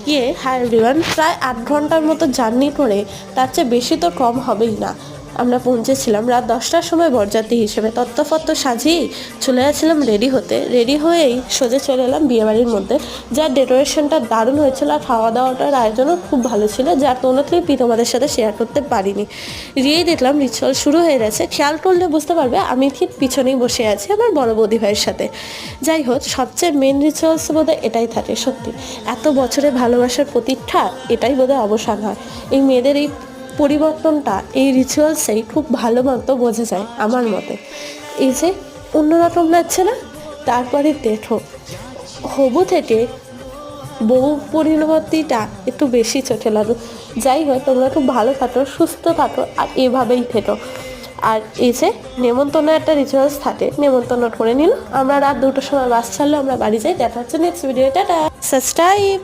গিয়ে hi everyone, প্রায় 8 ঘন্টার মতো জার্নি করে, তার চেয়ে বেশি তো কম হবেই না, আমরা পৌঁছেছিলাম রাত 10টার সময় বরযাত্রী হিসেবে। তত্ত্বফত্ত সাজিয়েই চলে যাচ্ছিলাম রেডি হতে। রেডি হয়েই সোজা চলে এলাম বিয়েবাড়ির মধ্যে, যার ডেকোরেশনটা দারুণ হয়েছিল আর খাওয়া দাওয়াটার আয়োজনও খুব ভালো ছিল, যার কোনো ক্লিপই তোমাদের সাথে শেয়ার করতে পারিনি। গিয়েই দেখলাম রিচুয়াল শুরু হয়ে গেছে। খেয়াল করলে বুঝতে পারবে আমি ঠিক পিছনেই বসে আছি আমার বড় বৌদি ভাইয়ের সাথে। যাই হোক, সবচেয়ে মেন রিচুয়ালস বোধহয় এটাই থাকে। সত্যি এত বছরের ভালোবাসার প্রতীক্ষা এটাই বোধহয় অবসান হয়। এই মেয়েদের এই পরিবর্তনটা এই রিচুয়ালসেই খুব ভালো মতো বোঝা যায় আমার মতে। এই যে অন্যরকম লাগছে না? তারপরে দেখো, হবু থেকে বউ পরিণতিটা একটু বেশি চোখে লাগো। যাই হোক, তোমরা খুব ভালো থাকো, সুস্থ থাকো, আর এভাবেই থেকো। আর এই যে নেমন্তন্ন একটা রিচুয়ালস থাকে, নেমন্তন্ন করে নিল। আমরা রাত 2টার সময় বাস ছাড়লে আমরা বাড়ি যাই। দেখা হচ্ছে নেক্সট ভিডিও। Tata, subscribe.